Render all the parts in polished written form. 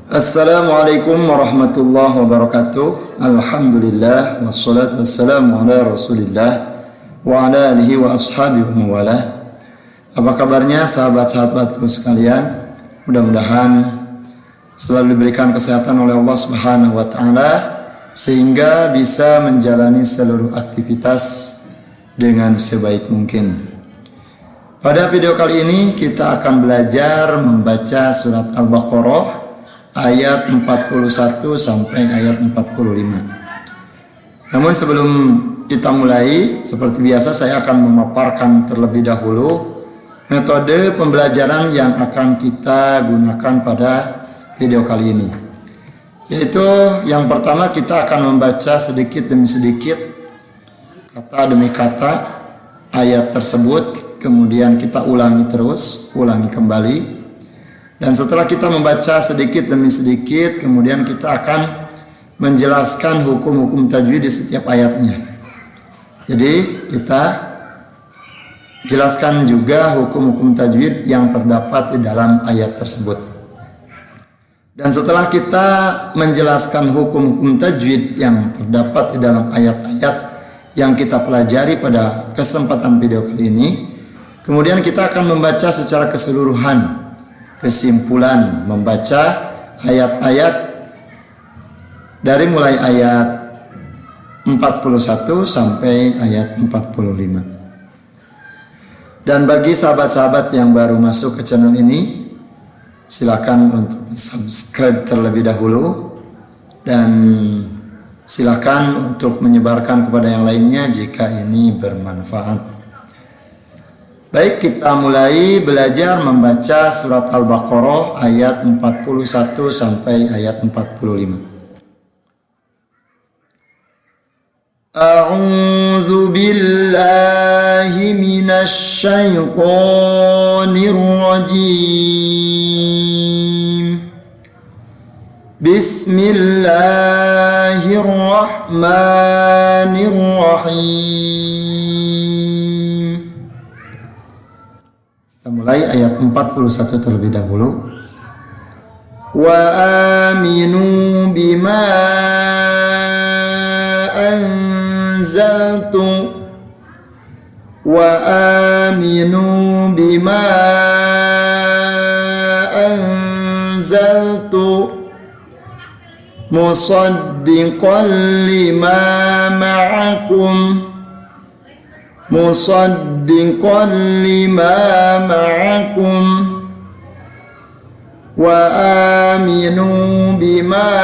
Assalamualaikum warahmatullahi wabarakatuh. Alhamdulillah wassalatu wassalamu ala Rasulillah wa ala alihi wa ashabihi wa mawalah. Apa kabarnya sahabat-sahabatku sekalian? Mudah-mudahan selalu diberikan kesehatan oleh Allah Subhanahu wa taala sehingga bisa menjalani seluruh aktivitas dengan sebaik mungkin. Pada video kali ini kita akan belajar membaca surat Al-Baqarah ayat 41 sampai ayat 45. Namun sebelum kita mulai, seperti biasa saya akan memaparkan terlebih dahulu metode pembelajaran yang akan kita gunakan pada video kali ini. Yaitu yang pertama kita akan membaca sedikit demi sedikit, kata demi kata ayat tersebut. Kemudian kita ulangi terus, ulangi kembali. Dan setelah kita membaca sedikit demi sedikit, kemudian kita akan menjelaskan hukum-hukum tajwid di setiap ayatnya. Jadi kita jelaskan juga hukum-hukum tajwid yang terdapat di dalam ayat tersebut. Dan setelah kita menjelaskan hukum-hukum tajwid yang terdapat di dalam ayat-ayat yang kita pelajari pada kesempatan video kali ini, kemudian kita akan membaca secara keseluruhan, kesimpulan membaca ayat-ayat dari mulai ayat 41 sampai ayat 45. Dan bagi sahabat-sahabat yang baru masuk ke channel ini, silakan untuk subscribe terlebih dahulu dan silakan untuk menyebarkan kepada yang lainnya jika ini bermanfaat. Baik, kita mulai belajar membaca surat Al-Baqarah ayat 41 sampai ayat 45. A'udzu billahi minasy syaithanir rajim. Bismillahirrahmanirrahim. Kita mulai ayat 41 terlebih dahulu. Wa aminu bima anzaltu wa aminu bima anzaltu musaddiqan lima ma'akum musaddiqan lima ma'akum wa aminu bima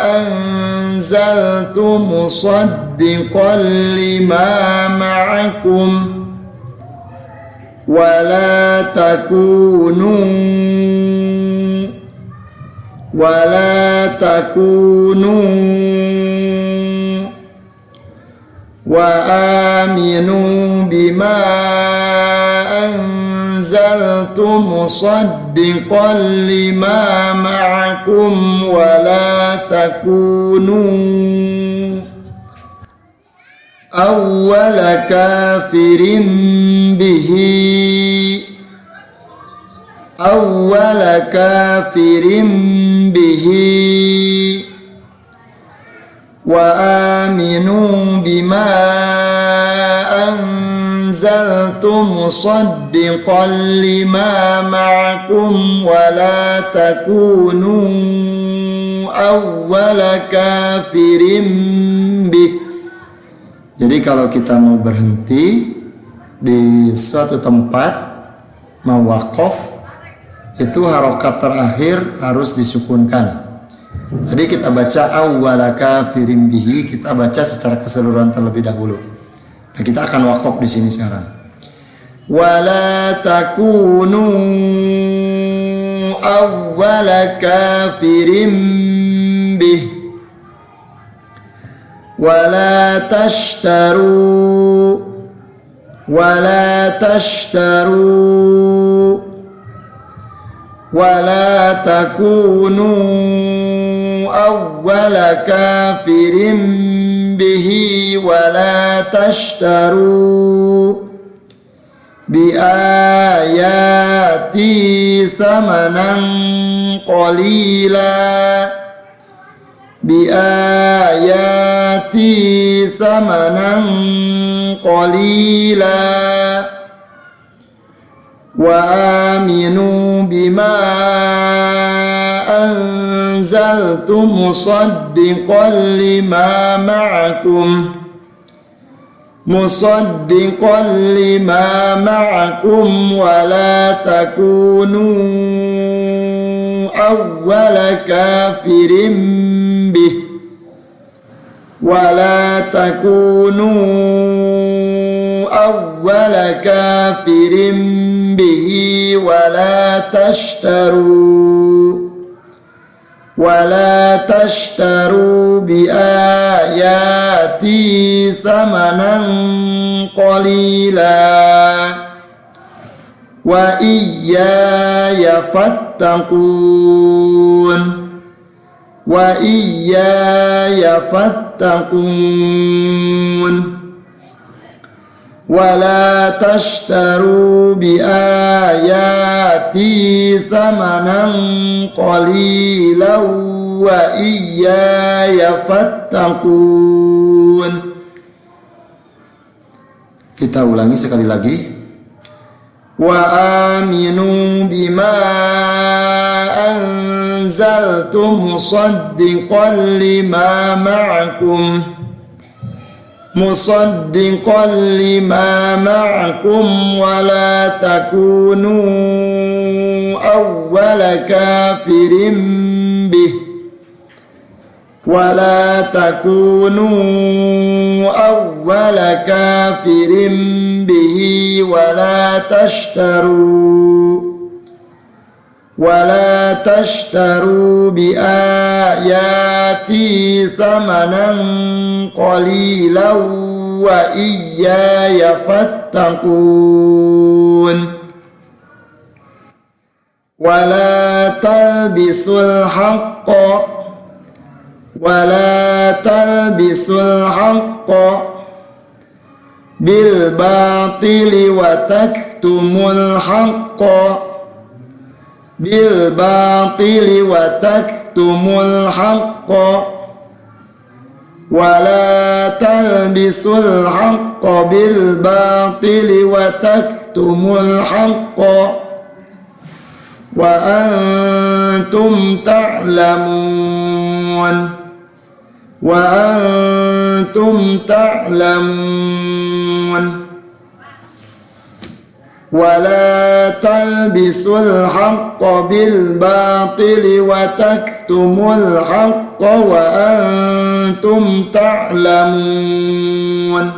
anzaltu musaddiqan lima ma'akum wa la takunu wa aminu bima anzaltu musaddiqan lima ma'akum wa la takunu awwala kafirin bihi wa aminu bima anzaltu musaddiqan lima ma'akum wa la takunu awwala kafirin bih. Jadi kalau kita mau berhenti di suatu tempat, mau waqaf, itu harokat terakhir harus disukunkan. Tadi kita baca awwala kafirin bihi, kita baca secara keseluruhan terlebih dahulu. Nah, kita akan waqaf di sini sekarang. Wala takunu awwala kafirin bih wala tashtaru wala takunu awwala kafirin bihi wala tashtaru bi ayati thamanan qalila biayati thamanan qalila wa aminu bima anzaltu musaddiqan lima ma'akum wa la takunu awwala kafirin bih ولا تشتروا بآياتي ثمنا قليلا وإياي فاتقون ولا تشتروا بآياتي ثمنا قليلا وإياي فاتقون. Kita ulangi sekali lagi. Wa aminu bima anzaltu musaddiqan lima ma'akum wa la takunu awwala kafirin bih ولا تشتروا بآياتي ثمنا قليلا وإياي فاتقون ولا تلبسوا الحق بالباطل وتكتموا الحق ولا تلبسوا الحق بالباطل وتكتموا الحق وأنتم تعلمون ولا تلبسوا الحق بالباطل وتكتموا الحق وأنتم تعلمون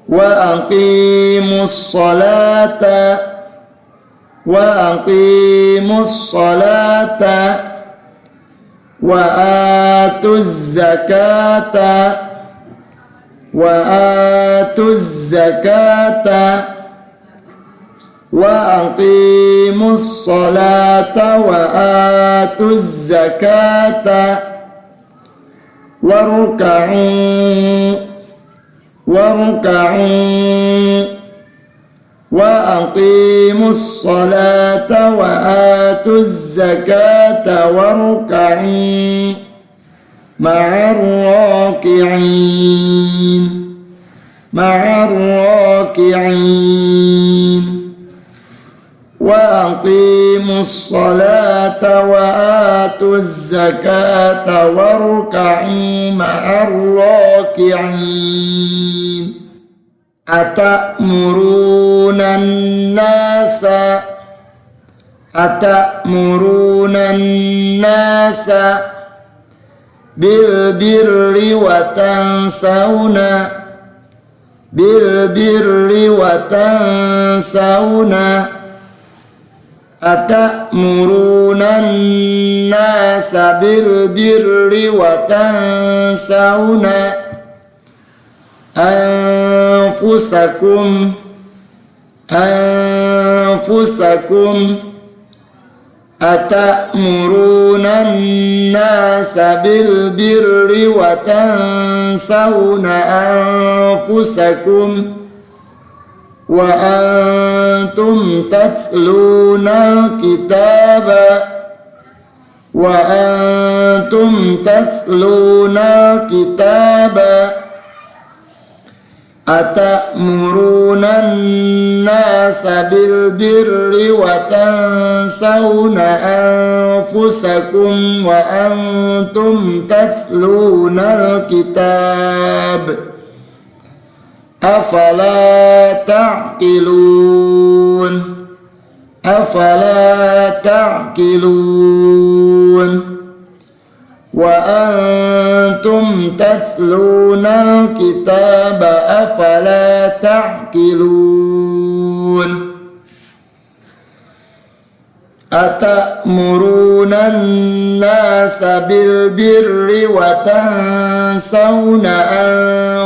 وأقيموا الصلاة وآتوا الزكاة وأقيموا الصلاة وآتوا الزكاة وأقيموا الصلاة وآتوا الزكاة واركعوا مع الراكعين وأقيموا الصلاة وآتوا الزكاة واركعوا مع الراكعين أتأمرون الناس بالبر وتنسون أتأمرون الناس بالبر وتنسون أنفسكم أتأمرون الناس بالبر وتنسون أنفسكم wa antum tatlunal kitaba wa antum tatlunal kitaba atamuruna nasa bil birri wa tansawna anfusakum wa antum tatlunal kitab afala ta'qilun afala ta'qilun wa antum tatluna kitaba afala ta'qilun atamuruna an-nasa bil birri wa tansawna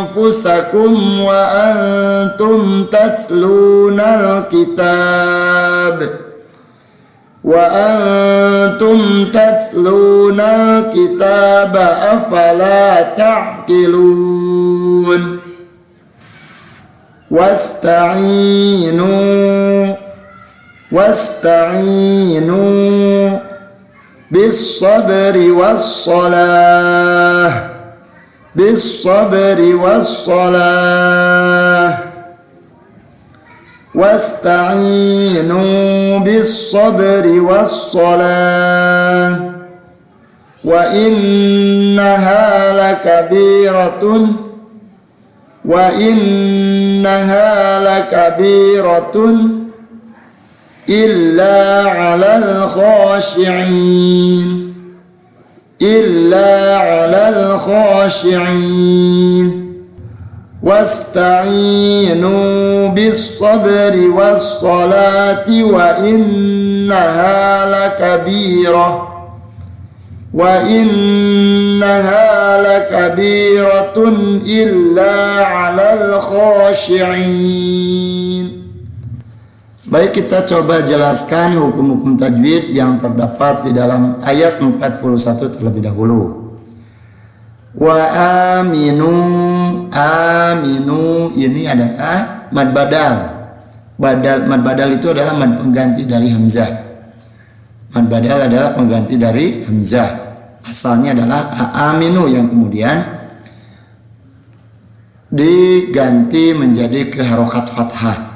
anfusakum wa antum tatluna al-kitab wa antum tatluna kitaba afala ta'qilun wasta'inu bis-sabri was-salah wasta'inu bis-sabri was-salah wa innaha lakabiratun illa 'alal khashi'in wasta'inu bis-sabri was-salati wa innaha lakabiratun illa 'alal khashi'in. Baik, kita coba jelaskan hukum-hukum tajwid yang terdapat di dalam ayat 41 terlebih dahulu. Wa aminu ini adalah mad badal. Mad badal itu adalah mad pengganti dari hamzah. Mad badal adalah pengganti dari hamzah. Asalnya adalah aminu yang kemudian diganti menjadi ke harokat fathah.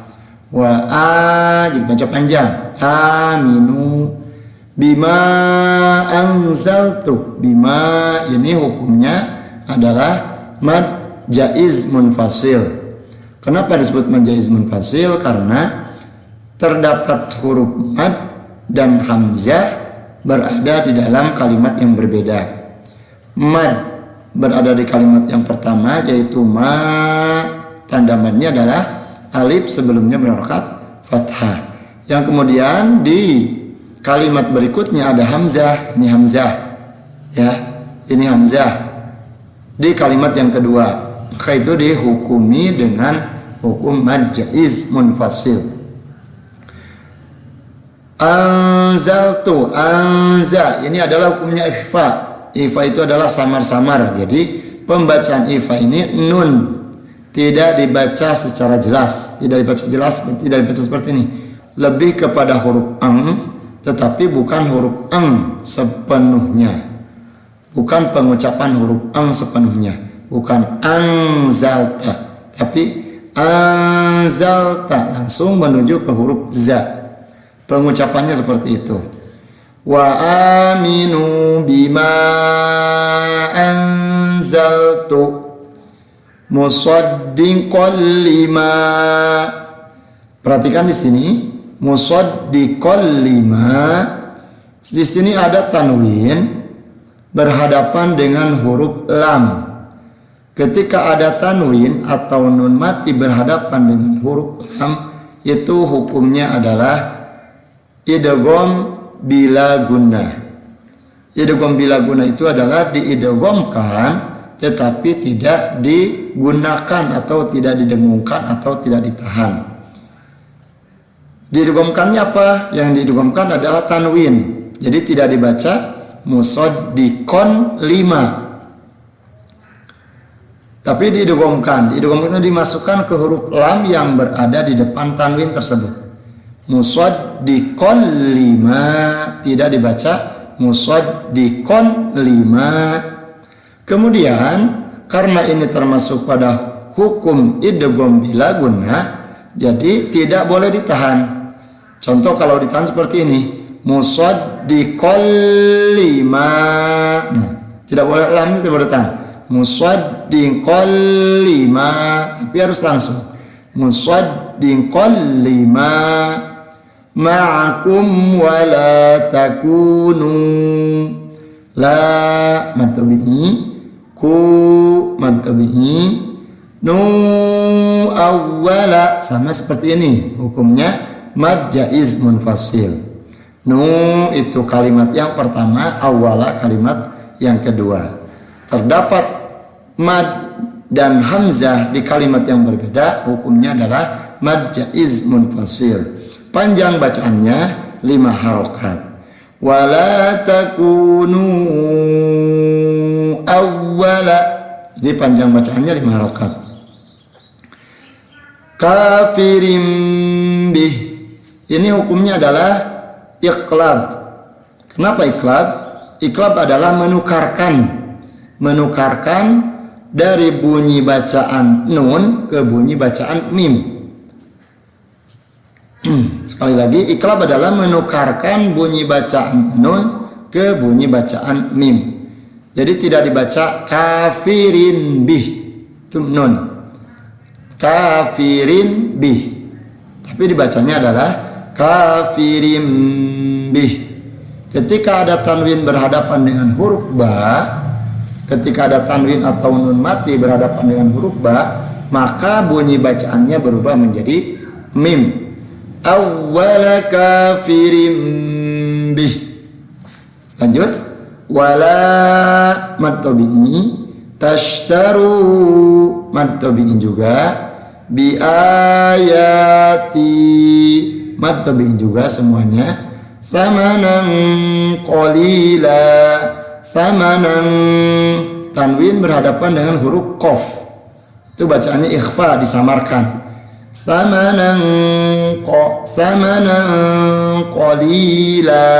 Jadi baca panjang. Aminu bima anzaltu. Bima ini hukumnya adalah mad jaiz munfasil. Kenapa disebut mad jaiz munfasil? Karena terdapat huruf mad dan hamzah berada di dalam kalimat yang berbeda. Mad berada di kalimat yang pertama, yaitu ma, tanda madnya adalah alif sebelumnya berharokat fathah. Yang kemudian di kalimat berikutnya ada hamzah, ini hamzah, ya, ini hamzah di kalimat yang kedua, maka itu dihukumi dengan hukum mad jaiz munfasil. Anzaltu, anza, ini adalah hukumnya ikhfa. Ikhfa itu adalah samar-samar. Jadi pembacaan ikhfa ini nun tidak dibaca secara jelas, tidak dibaca seperti ini. Lebih kepada huruf ang, tetapi bukan huruf ang sepenuhnya. Bukan pengucapan huruf ang sepenuhnya. Bukan anzalta, tapi anzalta, langsung menuju ke huruf za. Pengucapannya seperti itu. Wa aminu bima anzaltu musaddiqan lima. Perhatikan di sini, musaddiqan lima. Di sini ada tanwin berhadapan dengan huruf lam. Ketika ada tanwin atau nun mati berhadapan dengan huruf lam, itu hukumnya adalah idgham bila gunnah. Idgham bila gunnah itu adalah diidghamkan tetapi tidak digunakan atau tidak didengungkan atau tidak ditahan. Diidghamkannya apa? Yang diidghamkan adalah tanwin. Jadi tidak dibaca musaddiqan lima. Tapi diidghamkan itu dimasukkan ke huruf lam yang berada di depan tanwin tersebut. Musaddiqon lima, tidak dibaca musaddiqon lima. Kemudian karena ini termasuk pada hukum idgham bila gunnah, jadi tidak boleh ditahan. Contoh kalau ditahan seperti ini, musaddiqon lima. Nah, tidak boleh, lamnya tidak boleh ditahan. Musaddiqon lima, tapi harus langsung. Musaddiqon lima ma'akum wa la takunu. La mad tabi'i, ku mad tabi'i, nu awwala, sama seperti ini hukumnya mad jaiz munfasil. Nu itu kalimat yang pertama, awwala kalimat yang kedua. Terdapat mad dan hamzah di kalimat yang berbeda, hukumnya adalah mad jaiz munfasil. Panjang bacaannya 5 harokat. Wala takunu awwala, jadi panjang bacaannya 5 harokat. Kafirim bih, ini hukumnya adalah iqlab. Kenapa iqlab? Iqlab adalah menukarkan dari bunyi bacaan nun ke bunyi bacaan mim. Sekali lagi, iqlab adalah menukarkan bunyi bacaan nun ke bunyi bacaan mim. Jadi tidak dibaca kafirin bih, itu nun, kafirin bih, tapi dibacanya adalah kafirin bih. Ketika ada tanwin berhadapan dengan huruf ba, ketika ada tanwin atau nun mati berhadapan dengan huruf ba, maka bunyi bacaannya berubah menjadi mim. Awwala kafirim bih. Lanjut. Wala mad tabi'i, tashtaru mad tabi'i juga, bi ayati mad tabi'i juga semuanya. Samanan qalila, samanan tanwin berhadapan dengan huruf qaf, itu bacaannya ikhfa, disamarkan. Samanan qalila,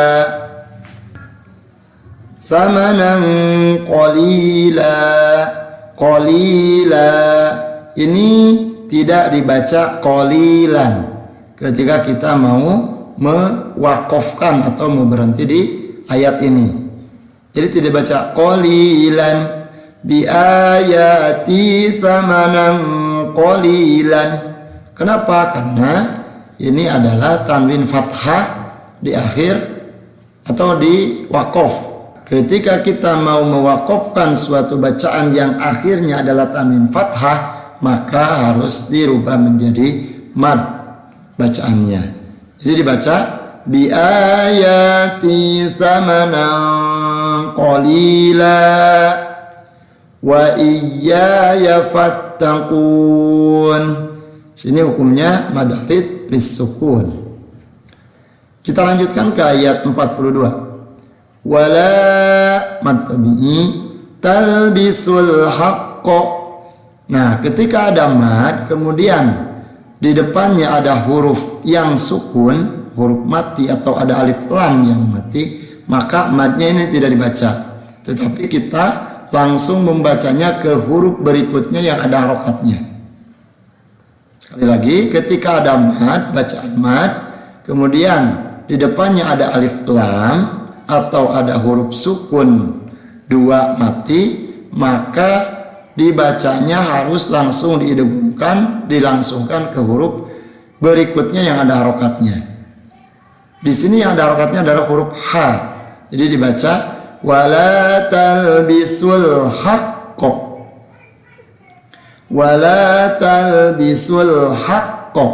samanan qalila, qalila. Ini tidak dibaca qalilan ketika kita mau mewakofkan atau mau berhenti di ayat ini. Jadi tidak baca qalilan, bi ayati samanan qalilan. Kenapa? Karena ini adalah tanwin fathah di akhir atau di wakof. Ketika kita mau mewakofkan suatu bacaan yang akhirnya adalah tanwin fathah, maka harus dirubah menjadi mad bacaannya. Jadi dibaca bi ayati samanan qalila wa iyaya fattaqun. Sini hukumnya mad arid lis-sukun. Kita lanjutkan ke ayat 42. Wala mad tabi'i talbisul haqqo. Nah, ketika ada mad kemudian di depannya ada huruf yang sukun, huruf mati atau ada alif lam yang mati, maka madnya ini tidak dibaca. Tetapi kita langsung membacanya ke huruf berikutnya yang ada harokatnya. Sekali lagi, ketika ada mad, bacaan mad, kemudian di depannya ada alif lam atau ada huruf sukun 2 mati, maka dibacanya harus langsung diidghamkan, dilangsungkan ke huruf berikutnya yang ada harokatnya. Di sini yang ada harokatnya adalah huruf H. Jadi dibaca wala talbisul haqqo, wala talbisul haqqo.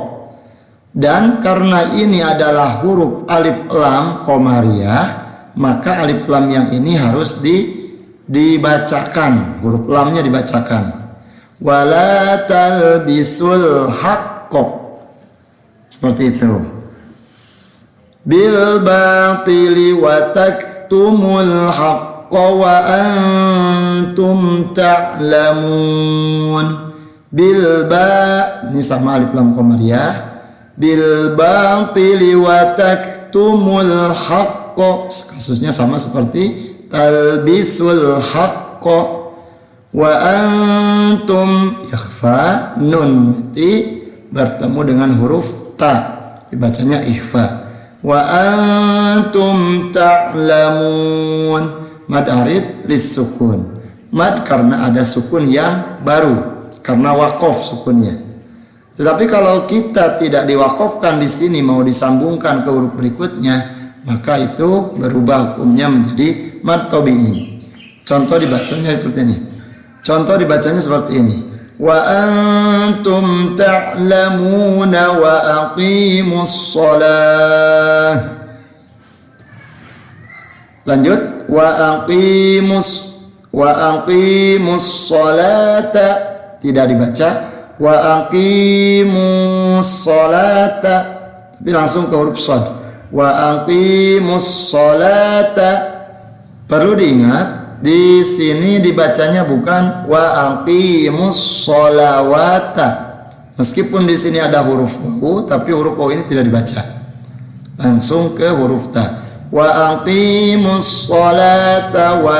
Dan karena ini adalah huruf alif lam qamariyah, maka alif lam yang ini harus dibacakan, huruf lamnya dibacakan. Wala talbisul haqqo, seperti itu. Bil batili wa taktumul haqq. wa antum ta'lamun. Bil ba, ini sama alif lam qamariyah. Bil batili wa taktumul haqqa, kasusnya sama seperti talbisul haqqa. Wa antum ikhfa, nun mati bertemu dengan huruf ta, dibacanya ikhfa. Wa antum ta'lamun, mad arid lis-sukun. Mad karena ada sukun yang baru, karena wakof sukunnya. Tetapi kalau kita tidak diwakofkan di sini, mau disambungkan ke huruf berikutnya, maka itu berubah hukumnya menjadi mad tabi'i. Contoh dibacanya seperti ini. Contoh dibacanya seperti ini. Wa antum ta'lamuna wa aqimus shalah. Lanjut. Wa aqimus sholata, tidak dibaca wa aqimus sholata, tapi langsung ke huruf shad. Wa aqimus sholata. Perlu diingat, di sini dibacanya bukan wa aqimus sholawata. Meskipun di sini ada huruf waw, tapi huruf waw ini tidak dibaca. Langsung ke huruf ta. Wa aqimus sholata wa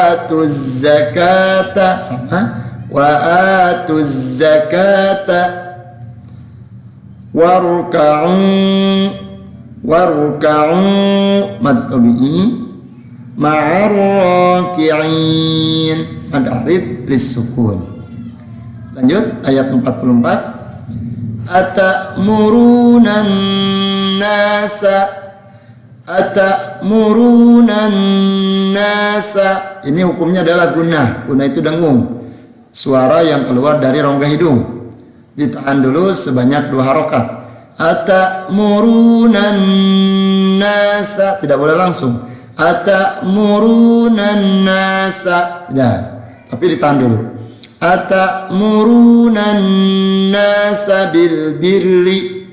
atuz zakata, sama. Wa atuz zakata warka'u mad tabi'i ma'ar raki'in, mad arid lis-sukun. Lanjut ayat 44. Atamuruna nasa, ini hukumnya adalah guna. Guna itu dengung, suara yang keluar dari rongga hidung. Ditahan dulu sebanyak 2 harokat. Atamuruna nasa, tidak boleh langsung. Atamuruna nasa, tidak, tapi ditahan dulu. Atamuruna nasa bil birri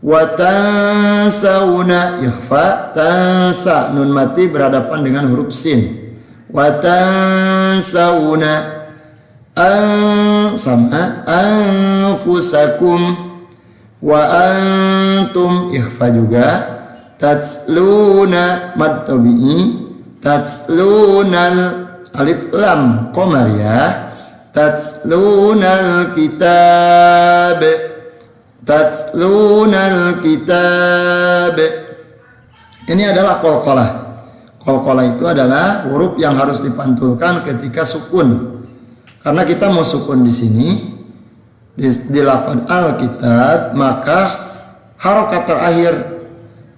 wa tansawna, ikhfa, tansa, nun mati berhadapan dengan huruf sin. Wa tansawna sama anfusakum. Wa antum, ikhfa juga. Tatsluna, mad tabi'i, tatslunal, alif lam qamariyah, tatslunal kitab, tatslunal kitab. Ini adalah qalqalah. Qalqalah itu adalah huruf yang harus dipantulkan ketika sukun. Karena kita mau sukun di sini di lafaz al-kitab, maka harokat terakhir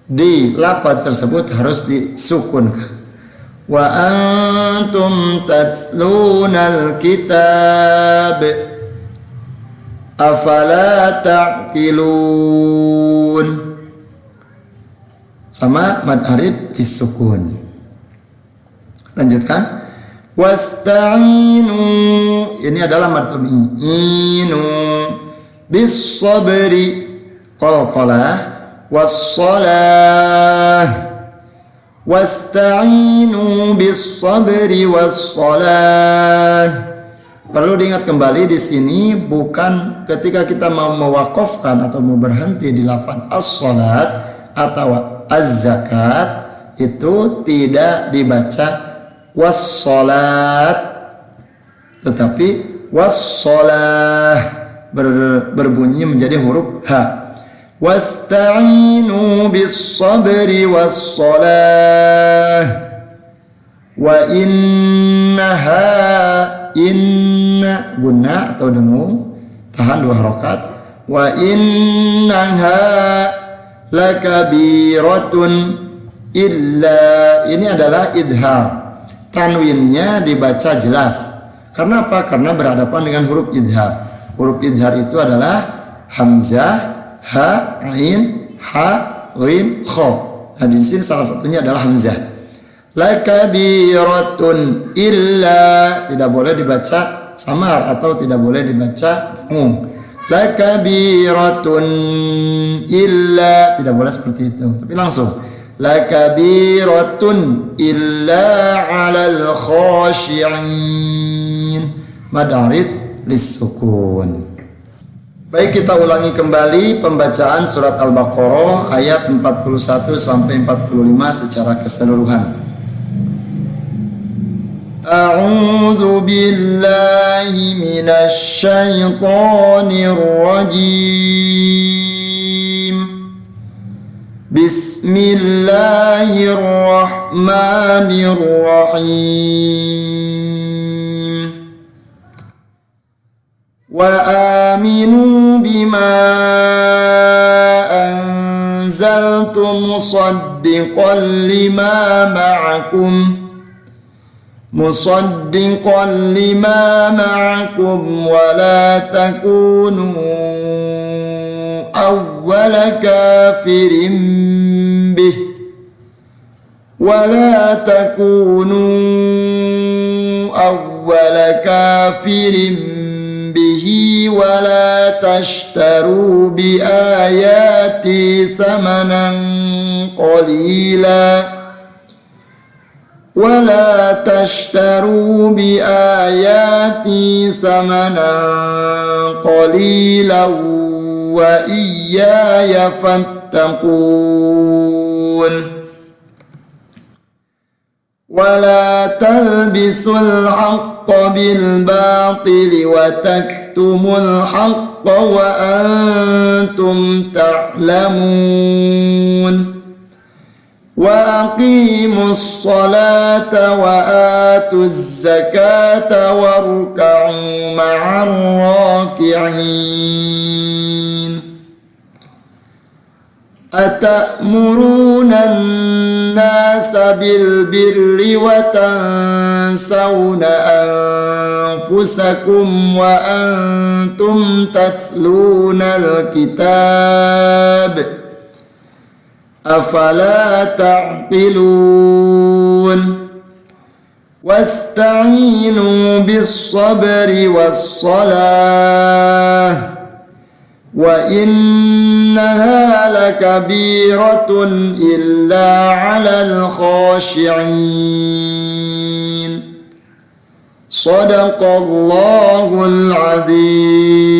di lafaz tersebut harus disukunkan. Wa antum tatslunal kitab afala ta'qilun, sama mad arid disukun. Lanjutkan. Wasta'inu, ini adalah mad tabi'i, bis sabri, qalqalah. Was-shalah, wasta'inu bis-sabri was-shalah. Perlu diingat kembali di sini, bukan ketika kita mau mewakafkan atau mau berhenti di lafaz as-shalat atau az-zakat, itu tidak dibaca was-shalat, tetapi was-shalah berbunyi menjadi huruf ha. Wasta'inu bis-sabri was-shalah wa innaha, inna guna atau dengung, tahan 2 harokat. Wa innaha lakabiratun illa, ini adalah idhar, tanwinnya dibaca jelas. Karena apa? Karena berhadapan dengan huruf idhar. Huruf idhar itu adalah hamzah, ha, ain, ha, ghin, kha. Nah, di sini salah satunya adalah hamzah. Lakabiratun illa, tidak boleh dibaca samar atau tidak boleh dibaca dengung. Lakabiratun illa, tidak boleh seperti itu, tapi langsung. lakabiratun illa 'alal khashi'in. Mad arid lis-sukun. Baik, kita ulangi kembali pembacaan surat Al-Baqarah ayat 41 sampai 45 secara keseluruhan. A'udzu billahi minasy syaithanir rajim. Bismillahirrahmanirrahim. Wa aminu bima anzaltu musaddiqan lima ma'akum wa la takunu awwala kafirin bih bihi wa la tashtaru bi ayati thamanan qalila wa iyaya fattaqun. ولا تلبسوا الحق بالباطل وتكتموا الحق وأنتم تعلمون وأقيموا الصلاة وآتوا الزكاة واركعوا مع الراكعين. أتأمرون الناس بالبر وتنسون أنفسكم وأنتم تتلون الكتاب أفلا تعقلون. واستعينوا بالصبر والصلاة وإنها لكبيرة إلا على الخاشعين. صدق الله العظيم.